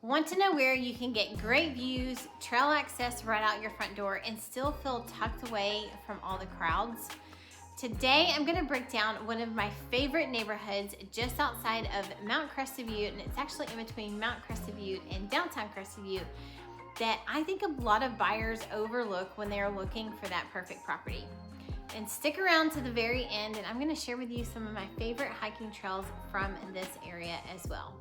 Want to know where you can get great views, trail access right out your front door, and still feel tucked away from all the crowds? Today, I'm gonna break down one of my favorite neighborhoods just outside of Mount Crested Butte, and it's actually in between Mount Crested Butte and downtown Crested Butte, that I think a lot of buyers overlook when they're looking for that perfect property. And stick around to the very end, and I'm gonna share with you some of my favorite hiking trails from this area as well.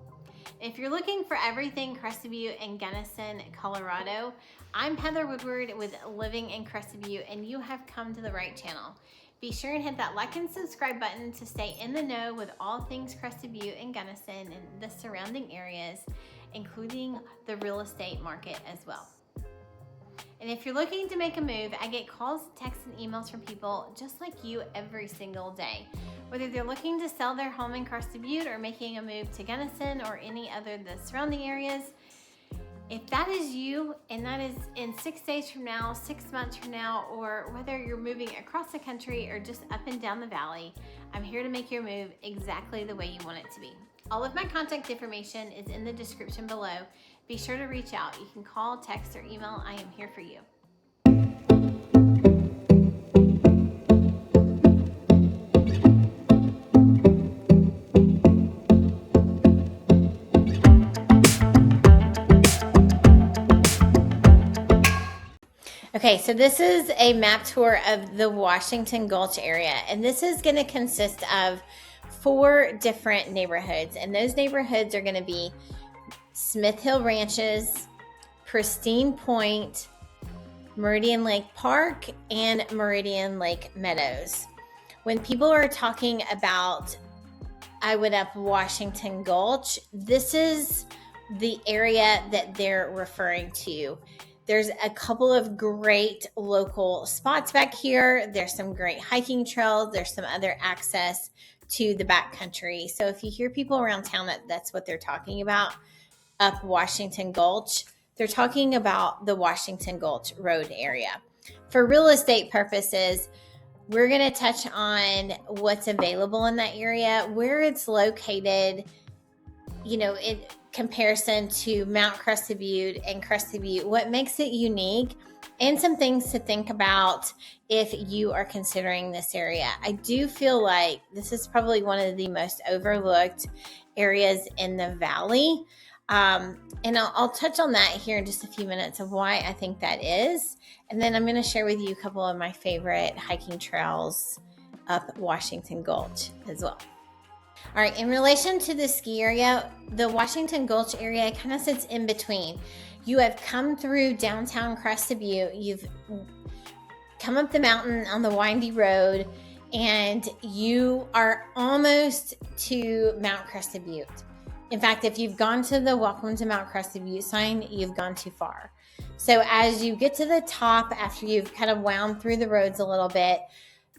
If you're looking for everything Crested Butte and Gunnison, Colorado, I'm Heather Woodward with Living in Crested Butte, and you have come to the right channel. Be sure and hit that like and subscribe button to stay in the know with all things Crested Butte and Gunnison and the surrounding areas, including the real estate market as well. And if you're looking to make a move, I get calls, texts, and emails from people just like you every single day. Whether they're looking to sell their home in Crested Butte or making a move to Gunnison or any other of the surrounding areas, if that is you, and that is in 6 days from now, 6 months from now, or whether you're moving across the country or just up and down the valley, I'm here to make your move exactly the way you want it to be. All of my contact information is in the description below. Be sure to reach out. You can call, text, or email. I am here for you. Okay, so this is a map tour of the Washington Gulch area, and this is going to consist of 4 different neighborhoods, and those neighborhoods are going to be Smith Hill Ranches, Pristine Point, Meridian Lake Park, and Meridian Lake Meadows. When people are talking about I would up Washington Gulch, this is the area that they're referring to. There's a couple of great local spots back here. There's some great hiking trails. There's some other access to the backcountry. So if you hear people around town that's what they're talking about, up Washington Gulch, they're talking about the Washington Gulch Road area. For real estate purposes, we're going to touch on what's available in that area, where it's located, in comparison to Mount Crested Butte and Crested Butte, what makes it unique, and some things to think about if you are considering this area. I do feel like this is probably one of the most overlooked areas in the valley. And I'll touch on that here in just a few minutes of why I think that is. And then I'm going to share with you a couple of my favorite hiking trails up Washington Gulch as well. All right, in relation to the ski area, the Washington Gulch area kind of sits in between. You have come through downtown Crested Butte, you've come up the mountain on the windy road, and you are almost to Mount Crested Butte. In fact, if you've gone to the Welcome to Mount Crested Butte sign, you've gone too far. So as you get to the top, after you've kind of wound through the roads a little bit,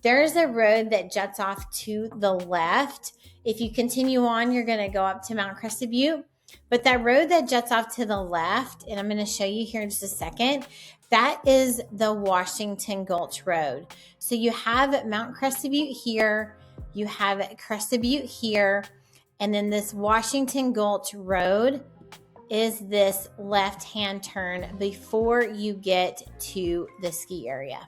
there's a road that juts off to the left. If you continue on, you're going to go up to Mount Crested Butte. But that road that juts off to the left, and I'm going to show you here in just a second, that is the Washington Gulch Road. So you have Mount Crested Butte here, you have Crested Butte here, and then this Washington Gulch Road is this left-hand turn before you get to the ski area.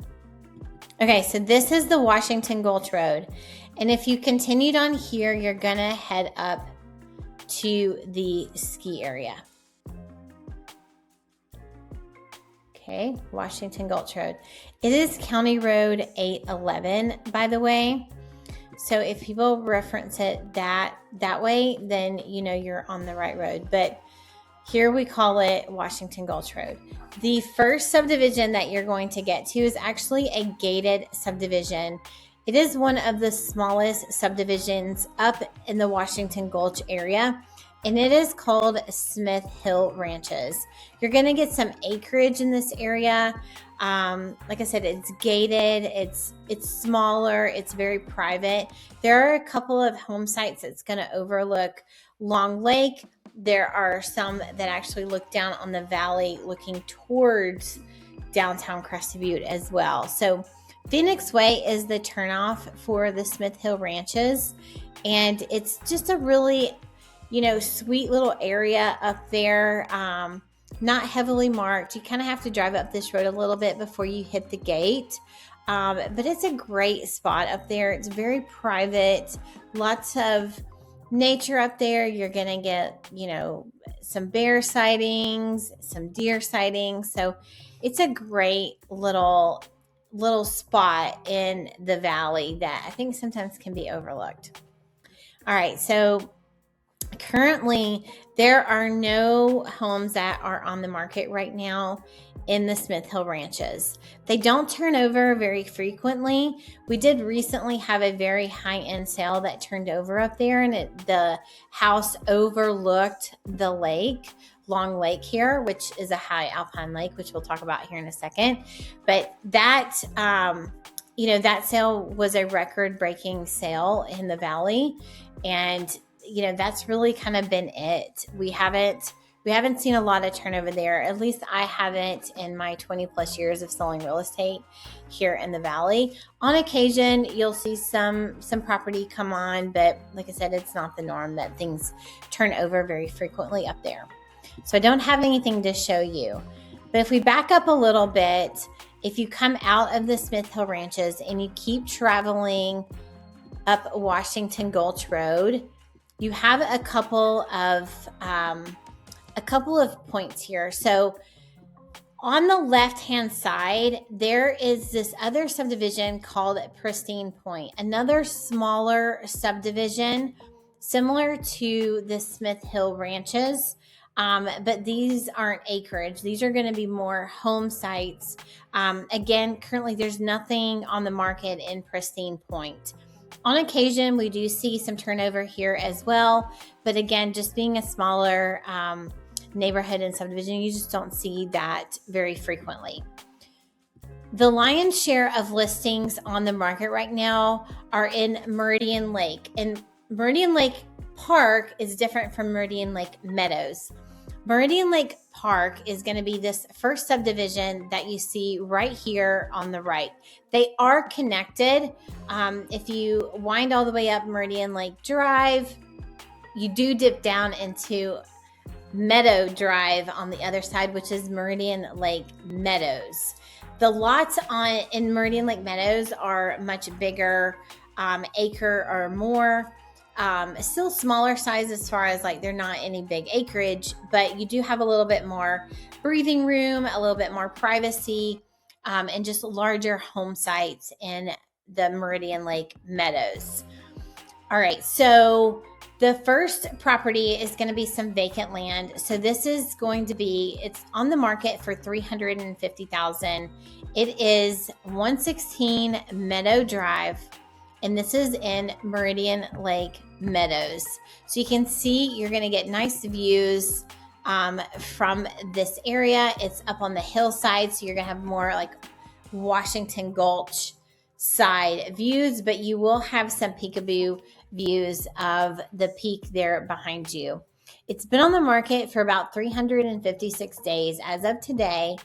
Okay, so this is the Washington Gulch Road. And if you continued on here, you're going to head up to the ski area. Okay, Washington Gulch Road. It is County Road 811, by the way. So if people reference it that way, then you know you're on the right road. But here we call it Washington Gulch Road. The first subdivision that you're going to get to is actually a gated subdivision. It is one of the smallest subdivisions up in the Washington Gulch area, and it is called Smith Hill Ranches. You're going to get some acreage in this area. Like I said, it's gated, it's smaller, it's very private. There are a couple of home sites that's going to overlook Long Lake. There are some that actually look down on the valley looking towards downtown Crested Butte as well. So Phoenix Way is the turnoff for the Smith Hill Ranches, and it's just a really sweet little area up there. Not heavily marked. You kind of have to drive up this road a little bit before you hit the gate. But it's a great spot up there. It's very private, lots of nature up there. You're going to get, some bear sightings, some deer sightings. So it's a great little spot in the valley that I think sometimes can be overlooked. All right. So currently, there are no homes that are on the market right now in the Smith Hill Ranches. They don't turn over very frequently. We did recently have a very high-end sale that turned over up there, and the house overlooked the lake, Long Lake here, which is a high alpine lake, which we'll talk about here in a second. But that, that sale was a record-breaking sale in the valley, and that's really kind of been it. We haven't seen a lot of turnover there. At least I haven't in my 20 plus years of selling real estate here in the valley. On occasion, you'll see some property come on, but like I said, it's not the norm that things turn over very frequently up there. So I don't have anything to show you. But if we back up a little bit, if you come out of the Smith Hill Ranches and you keep traveling up Washington Gulch Road, you have a couple of points here. So on the left-hand side, there is this other subdivision called Pristine Point, another smaller subdivision similar to the Smith Hill Ranches. But these aren't acreage. These are going to be more home sites. Again, currently there's nothing on the market in Pristine Point. On occasion, we do see some turnover here as well. But again, just being a smaller neighborhood and subdivision, you just don't see that very frequently. The lion's share of listings on the market right now are in Meridian Lake. And Meridian Lake Park is different from Meridian Lake Meadows. Meridian Lake Park is going to be this first subdivision that you see right here on the right. They are connected. If you wind all the way up Meridian Lake Drive, you do dip down into Meadow Drive on the other side, which is Meridian Lake Meadows. The lots in Meridian Lake Meadows are much bigger, acre or more. Still smaller size as far as they're not any big acreage, but you do have a little bit more breathing room, a little bit more privacy, and just larger home sites in the Meridian Lake Meadows. All right, so the first property is going to be some vacant land. So this is going to be, it's on the market for $350,000. It is 116 Meadow Drive. And this is in Meridian Lake Meadows. So you can see you're going to get nice views from this area. It's up on the hillside, so you're going to have more Washington Gulch side views, but you will have some peekaboo views of the peak there behind you. It's been on the market for about 356 days as of today.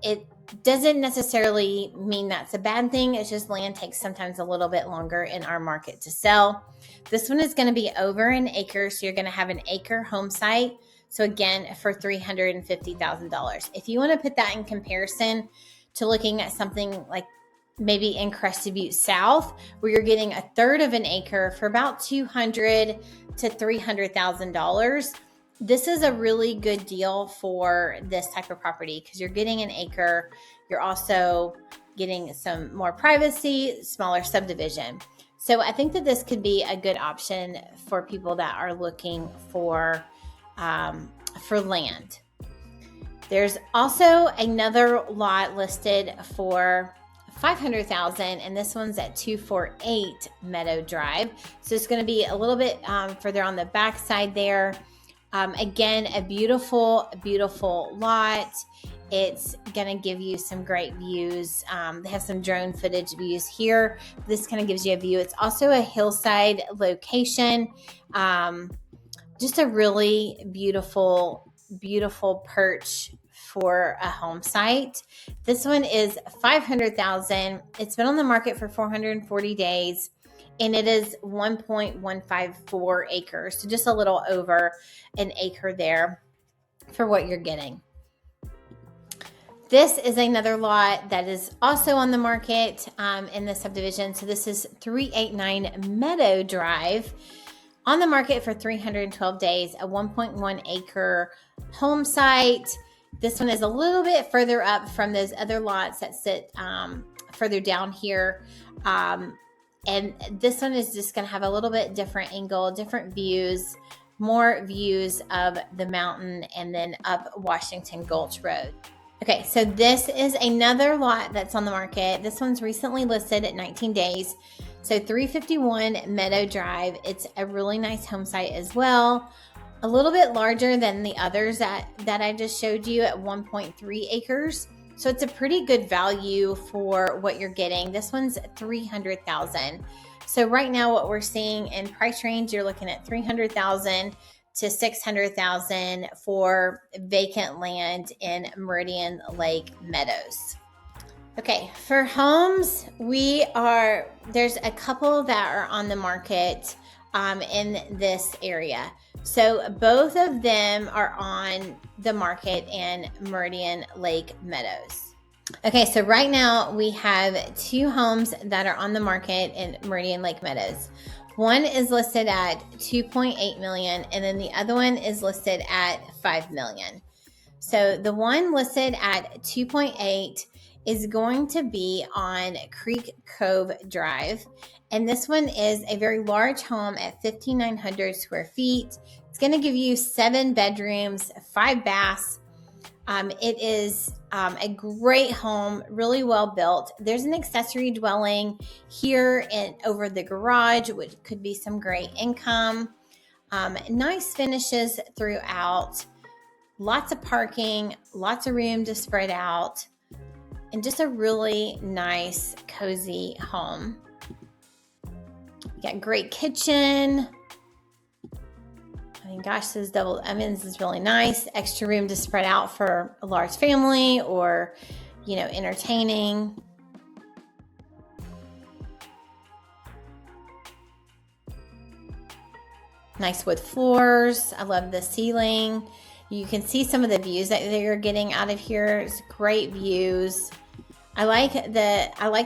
It doesn't necessarily mean that's a bad thing. It's just land takes sometimes a little bit longer in our market to sell. This one is going to be over an acre, so you're going to have an acre home site. So again, for $350,000. If you want to put that in comparison to looking at something like maybe in CrestedButte South, where you're getting a third of an acre for about $200,000 to $300,000. This is a really good deal for this type of property because you're getting an acre. You're also getting some more privacy, smaller subdivision. So I think that this could be a good option for people that are looking for land. There's also another lot listed for $500,000, and this one's at 248 Meadow Drive. So it's going to be a little bit further on the back side there. Again, a beautiful, beautiful lot. It's going to give you some great views. They have some drone footage views here. This kind of gives you a view. It's also a hillside location. Just a really beautiful, beautiful perch for a home site. This one is $500,000. It's been on the market for 440 days. and it is 1.154 acres. So just a little over an acre there for what you're getting. This is another lot that is also on the market in the subdivision. So this is 389 Meadow Drive, on the market for 312 days, a 1.1 acre home site. This one is a little bit further up from those other lots that sit further down here. And this one is just going to have a little bit different angle, different views, more views of the mountain, and then up Washington Gulch Road. Okay, so this is another lot that's on the market. This one's recently listed at 19 days. So 351 Meadow Drive. It's a really nice home site as well. A little bit larger than the others that I just showed you at 1.3 acres. So it's a pretty good value for what you're getting. This one's $300,000. So right now what we're seeing in price range, you're looking at $300,000 to $600,000 for vacant land in Meridian Lake Meadows. Okay, for homes, there's a couple that are on the market in this area. So both of them are on the market in Meridian Lake Meadows. Okay, so right now we have two homes that are on the market in Meridian Lake Meadows. One is listed at $2.8 million, and then the other one is listed at $5 million. So the one listed at 2.8 is going to be on Creek Cove Drive. And this one is a very large home at 5,900 square feet. It's going to give you 7 bedrooms, 5 baths. It is a great home, really well built. There's an accessory dwelling here and over the garage, which could be some great income. Nice finishes throughout. Lots of parking, lots of room to spread out, and just a really nice, cozy home. You got great kitchen. I mean, gosh, those double ovens is really nice. Extra room to spread out for a large family or, entertaining. Nice wood floors. I love the ceiling. You can see some of the views that you're getting out of here. It's great views. I like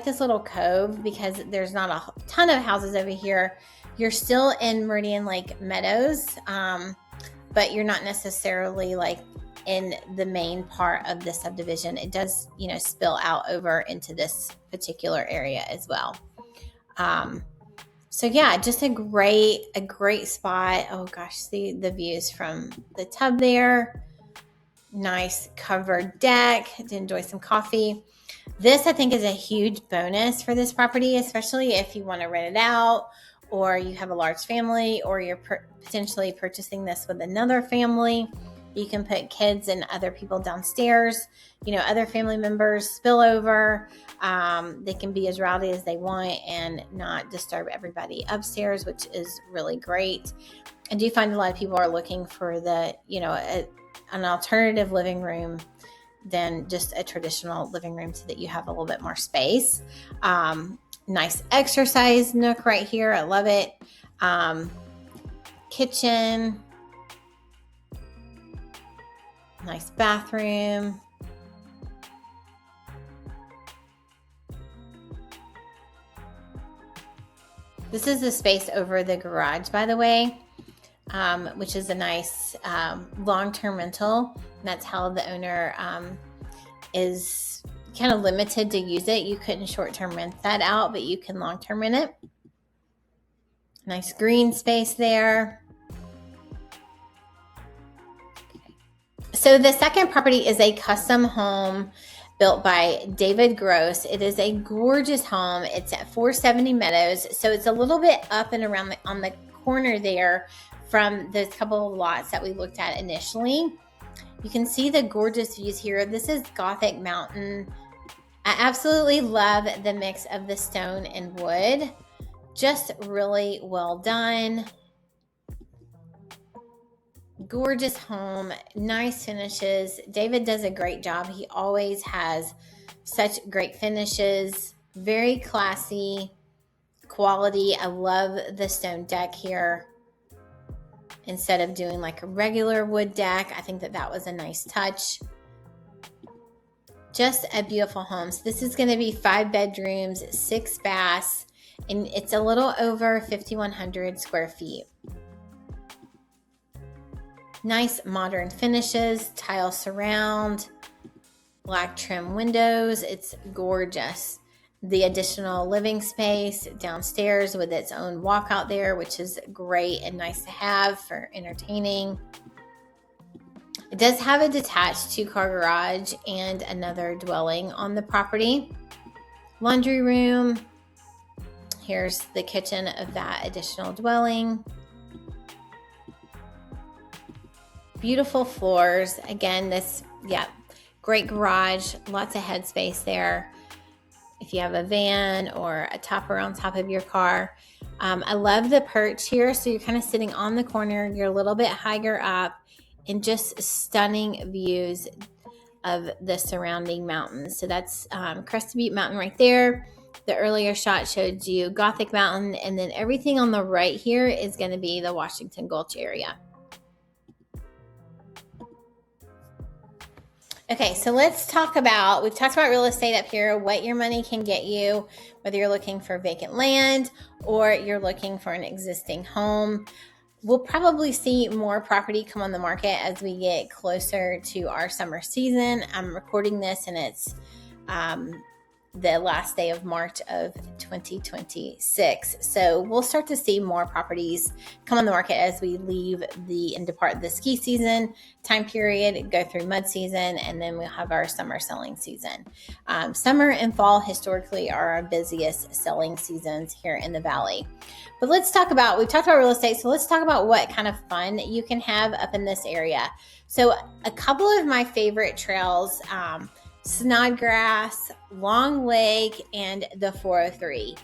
this little cove because there's not a ton of houses over here. You're still in Meridian Lake Meadows, but you're not necessarily like in the main part of the subdivision. It does, spill out over into this particular area as well. So yeah, just a great spot. Oh gosh, see the views from the tub there. Nice covered deck to enjoy some coffee. This, I think, is a huge bonus for this property, especially if you want to rent it out, or you have a large family, or you're potentially purchasing this with another family. You can put kids and other people downstairs, other family members spill over. They can be as rowdy as they want and not disturb everybody upstairs, which is really great. I do find a lot of people are looking for an alternative living room than just a traditional living room so that you have a little bit more space. Nice exercise nook right here. I love it. Kitchen. Nice bathroom. This is the space over the garage, by the way, which is a nice long-term rental. And that's how the owner is kind of limited to use it. You couldn't short-term rent that out, but you can long-term rent it. Nice green space there. So the second property is a custom home built by David Gross. It is a gorgeous home. It's at 470 Meadows. So it's a little bit up and around on the corner there from those couple of lots that we looked at initially. You can see the gorgeous views here. This is Gothic Mountain. I absolutely love the mix of the stone and wood. Just really well done. Gorgeous home, nice finishes. David does a great job. He always has such great finishes. Very classy, quality. I love the stone deck here. Instead of doing like a regular wood deck, I think that that was a nice touch. Just a beautiful home. So this is going to be 5 bedrooms, 6 baths, and it's a little over 5,100 square feet. Nice modern finishes, tile surround, black trim windows. It's gorgeous. The additional living space downstairs with its own walkout there, which is great and nice to have for entertaining. It does have a detached 2-car garage and another dwelling on the property. Laundry room. Here's the kitchen of that additional dwelling. Beautiful floors. Again, great garage, lots of headspace there. If you have a van or a topper on top of your car. I love the perch here. So you're kind of sitting on the corner. You're a little bit higher up and just stunning views of the surrounding mountains. So that's CrestedButte Mountain right there. The earlier shot showed you Gothic Mountain. And then everything on the right here is going to be the Washington Gulch area. Okay, so we've talked about real estate up here, what your money can get you, whether you're looking for vacant land or you're looking for an existing home. We'll probably see more property come on the market as we get closer to our summer season. I'm recording this and it's the last day of March of 2026. So we'll start to see more properties come on the market as we leave and depart the ski season time period, go through mud season, and then we'll have our summer selling season. Summer and fall historically are our busiest selling seasons here in the Valley. But we've talked about real estate, so let's talk about what kind of fun you can have up in this area. So a couple of my favorite trails, Snodgrass, Long Lake, and the 403.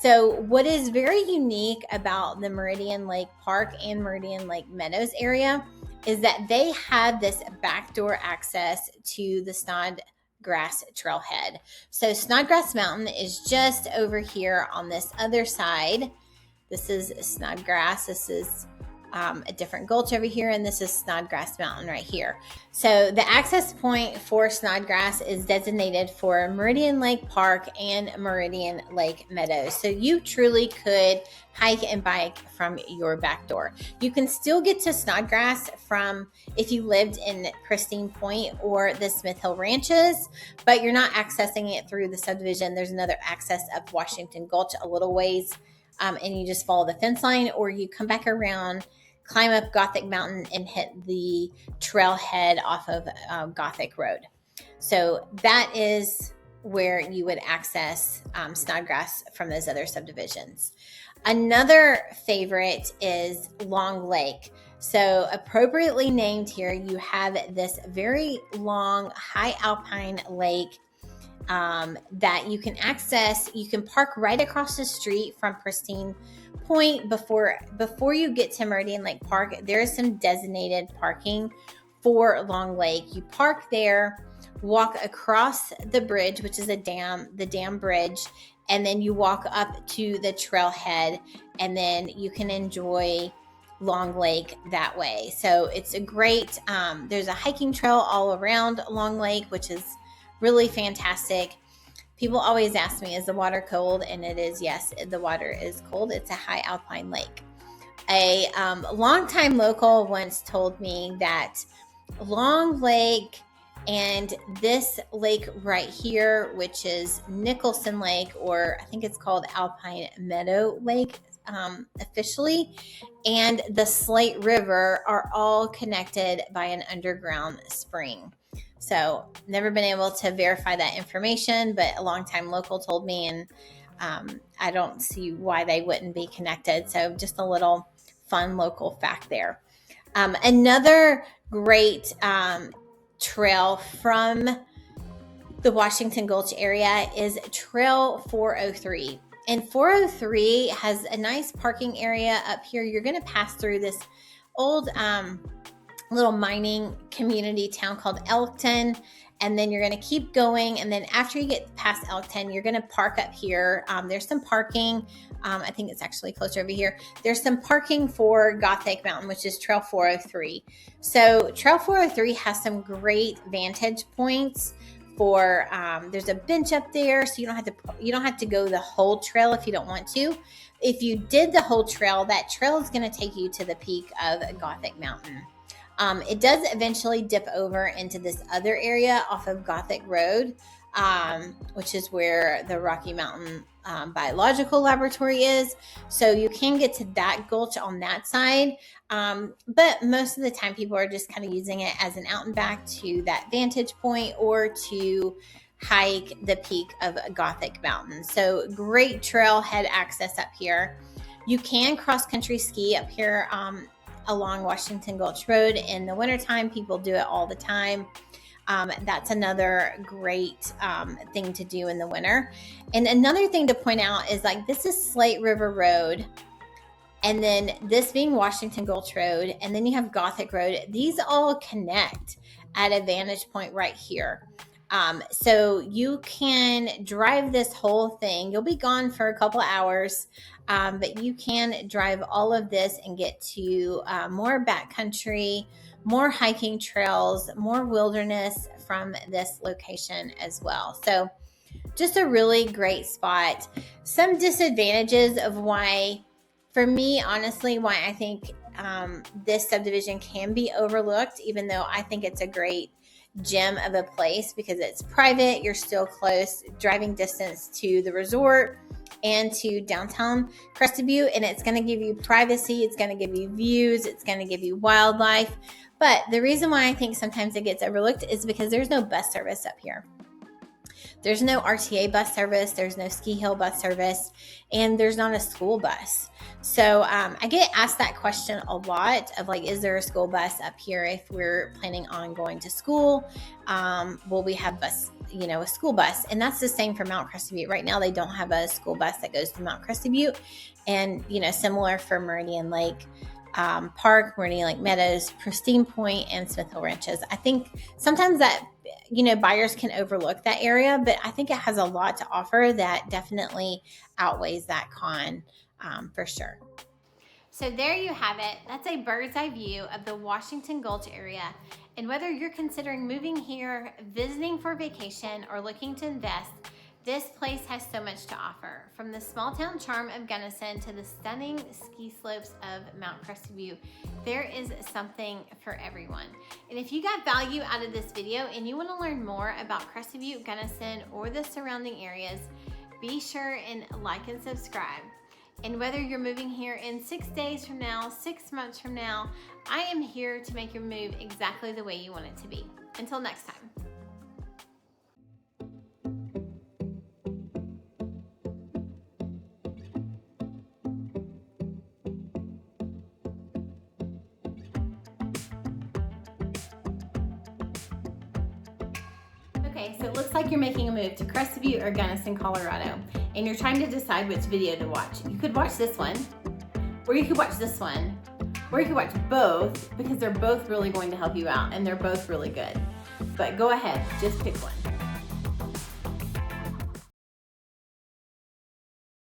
So what is very unique about the Meridian Lake Park and Meridian Lake Meadows area is that they have this backdoor access to the Snodgrass Trailhead. So Snodgrass Mountain is just over here on this other side. This is Snodgrass. This is a different gulch over here, and this is Snodgrass Mountain right here. So the access point for Snodgrass is designated for Meridian Lake Park and Meridian Lake Meadows. So you truly could hike and bike from your back door. You can still get to Snodgrass from if you lived in Pristine Point or the Smith Hill Ranches, but you're not accessing it through the subdivision. There's another access up Washington Gulch a little ways, and you just follow the fence line, or you come back around, climb up Gothic Mountain and hit the trailhead off of Gothic Road. So that is where you would access Snodgrass from those other subdivisions. Another favorite is Long Lake. So appropriately named here, you have this very long, high alpine lake that you can access. You can park right across the street from Pristine Point. Before you get to Meridian Lake Park, there is some designated parking for Long Lake. You park there, walk across the bridge, which is the dam bridge, and then you walk up to the trailhead, and then you can enjoy Long Lake that way. So it's a great, there's a hiking trail all around Long Lake, which is really fantastic. People always ask me, is the water cold? And it is, yes, the water is cold. It's a high alpine lake. A longtime local once told me that Long Lake and this lake right here, which is Nicholson Lake, or I think it's called Alpine Meadow Lake officially, and the Slate River are all connected by an underground spring. So never been able to verify that information, but a longtime local told me, and I don't see why they wouldn't be connected. So just a little fun local fact there. Another great trail from the Washington Gulch area is Trail 403. And 403 has a nice parking area up here. You're going to pass through this old little mining community town called Elkton. And then you're going to keep going. And then after you get past Elkton, you're going to park up here. There's some parking. I think it's actually closer over here. There's some parking for Gothic Mountain, which is Trail 403. So Trail 403 has some great vantage points for, there's a bench up there. So you don't have to go the whole trail if you don't want to. If you did the whole trail, that trail is going to take you to the peak of Gothic Mountain. It does eventually dip over into this other area off of Gothic Road, which is where the Rocky Mountain Biological Laboratory is. So you can get to that gulch on that side. But most of the time people are just kind of using it as an out and back to that vantage point or to hike the peak of Gothic Mountain. So great trailhead access up here. You can cross country ski up here along Washington Gulch Road. In the wintertime, people do it all the time. That's another great thing to do in the winter. And another thing to point out is like this is Slate River Road, and then this being Washington Gulch Road, and then you have Gothic Road. These all connect at a vantage point right here. So you can drive this whole thing. You'll be gone for a couple of hours, but you can drive all of this and get to more backcountry, more hiking trails, more wilderness from this location as well. So just a really great spot. Some disadvantages of why, for me, honestly, why I think this subdivision can be overlooked, even though I think it's a great gem of a place because it's private. You're still close driving distance to the resort and to downtown Crested Butte, and it's going to give you privacy. It's going to give you views. It's going to give you wildlife. But the reason why I think sometimes it gets overlooked is because there's no bus service up here. There's no RTA bus service, there's no ski hill bus service, and there's not a school bus. So I get asked that question a lot of like, is there a school bus up here if we're planning on going to school? Will we have a school bus? And that's the same for Mount Crested Butte. Right now, they don't have a school bus that goes to Mount Crested Butte. And, similar for Meridian Lake Park, Meridian Lake Meadows, Pristine Point, and Smith Hill Ranches. I think sometimes that, buyers can overlook that area, but I think it has a lot to offer that definitely outweighs that con for sure. So there you have it. That's a bird's eye view of the Washington Gulch area. And whether you're considering moving here, visiting for vacation, or looking to invest, this place has so much to offer. From the small town charm of Gunnison to the stunning ski slopes of Mount Crested Butte, there is something for everyone. And if you got value out of this video and you want to learn more about Crested Butte, Gunnison, or the surrounding areas, be sure and like and subscribe. And whether you're moving here in 6 days from now, 6 months from now, I am here to make your move exactly the way you want it to be. Until next time. Okay, so it looks like you're making a move to Crested Butte or Gunnison, Colorado, and you're trying to decide which video to watch. You could watch this one, or you could watch this one, or you could watch both because they're both really going to help you out and they're both really good. But go ahead, just pick one.